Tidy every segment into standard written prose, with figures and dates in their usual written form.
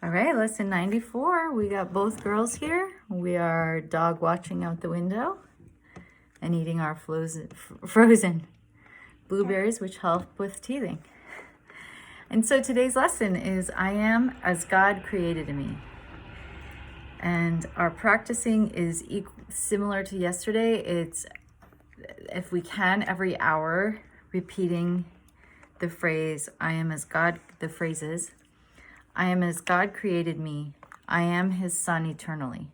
All right, lesson 94. We got both girls here. We are dog watching out the window and eating our frozen blueberries, which help with teething. And so today's lesson is I am as God created me. And our practicing is similar to yesterday. It's, if we can, every hour, repeating the phrase, I am as God, the phrases, I am as God created me. I am his son eternally.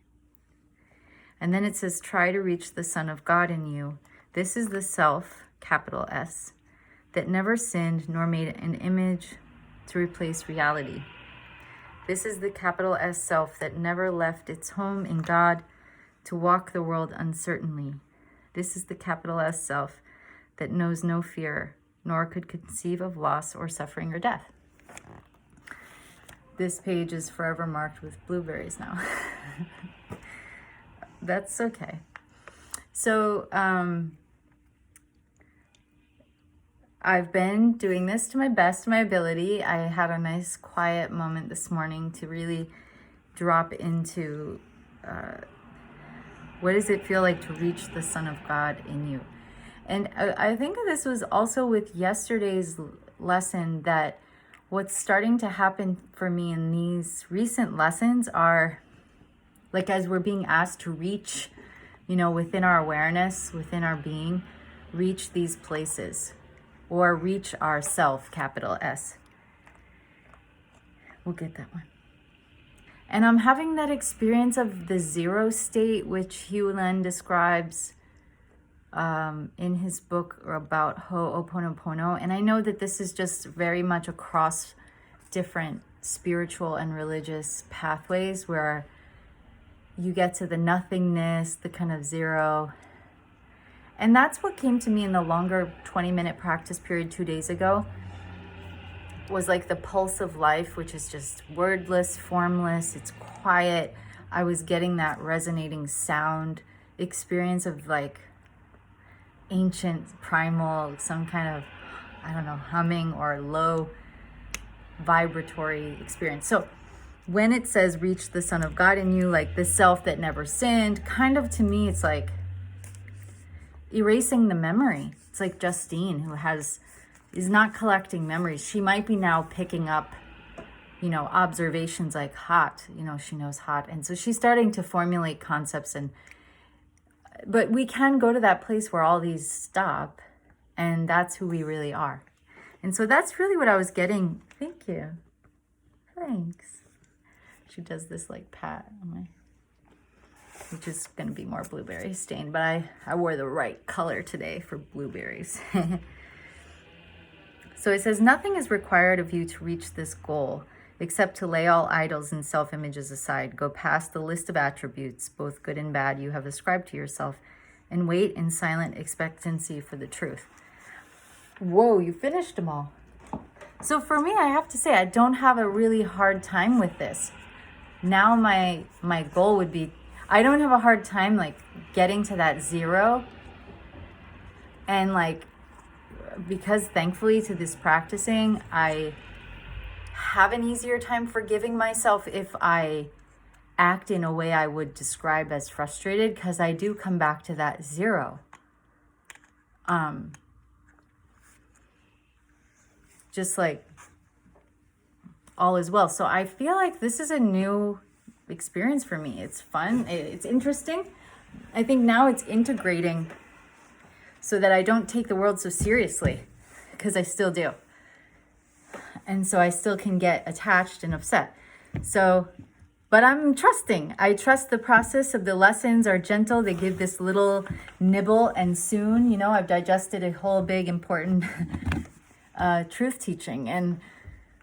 And then it says, try to reach the Son of God in you. This is the self, capital S, that never sinned nor made an image to replace reality. This is the capital S self that never left its home in God to walk the world uncertainly. This is the capital S self that knows no fear, nor could conceive of loss or suffering or death. This page is forever marked with blueberries now. That's okay. So I've been doing this to my best of my ability. I had a nice quiet moment this morning to really drop into what does it feel like to reach the Son of God in you? And I think this was also with yesterday's lesson, that what's starting to happen for me in these recent lessons are, like, as we're being asked to reach, within our awareness, within our being, reach these places, or reach our self, capital S. We'll get that one. And I'm having that experience of the zero state, which Hugh Len describes in his book about Ho'oponopono. And I know that this is just very much across different spiritual and religious pathways, where you get to the nothingness, the kind of zero. And that's what came to me in the longer 20-minute practice period 2 days ago, was like the pulse of life, which is just wordless, formless, it's quiet. I was getting that resonating sound experience of like ancient, primal, some kind of, humming or low vibratory experience. So when it says reach the Son of God in you, like the self that never sinned, kind of, to me, it's like erasing the memory. It's like Justine, who is not collecting memories. She might be now picking up, observations like hot, she knows hot. And so she's starting to formulate concepts, but we can go to that place where all these stop, and that's who we really are. And so that's really what I was getting. Thank you. Thanks. She does this like pat on my, which is going to be more blueberry stained, but I wore the right color today for blueberries. So it says, nothing is required of you to reach this goal except to lay all idols and self-images aside. Go past the list of attributes, both good and bad, you have ascribed to yourself, and wait in silent expectancy for the truth. Whoa, you finished them all. So for me, I have to say, I don't have a really hard time with this. Now my goal would be, I don't have a hard time like getting to that zero, and because thankfully to this practicing, I have an easier time forgiving myself if I act in a way I would describe as frustrated, because I do come back to that zero. Just like all is well. So I feel like this is a new experience for me. It's fun. It's interesting. I think now it's integrating so that I don't take the world so seriously, because I still do. And so I still can get attached and upset. So, but I'm trusting. I trust the process of the lessons are gentle. They give this little nibble, and soon, I've digested a whole big important truth teaching, and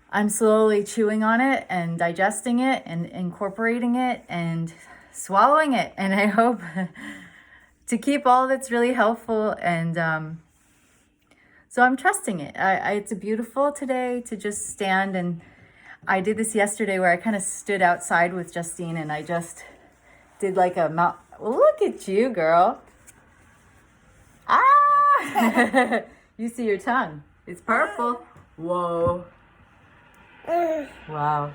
I'm slowly chewing on it and digesting it and incorporating it and swallowing it. And I hope to keep all that's really helpful. And so I'm trusting it. It's beautiful today to just stand. And I did this yesterday where I kind of stood outside with Justine, and I just did like a mouth. Look at you, girl. Ah! You see your tongue. It's purple. Whoa. Wow.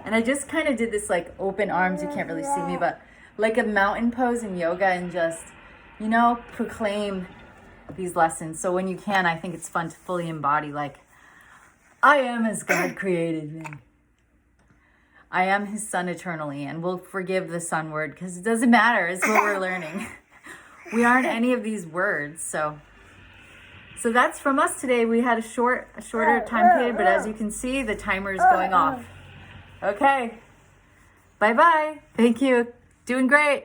And I just kind of did this like open arms, you can't really see me, but like a mountain pose in yoga, and just, you know, proclaim these lessons. So when you can, I think it's fun to fully embody, like, I am as God created me. I am his son eternally, and we'll forgive the son word because it doesn't matter. It's what we're learning. We aren't any of these words. So that's from us today. We had a shorter time period, but as you can see, the timer is going off. Okay. Bye-bye. Thank you. Doing great.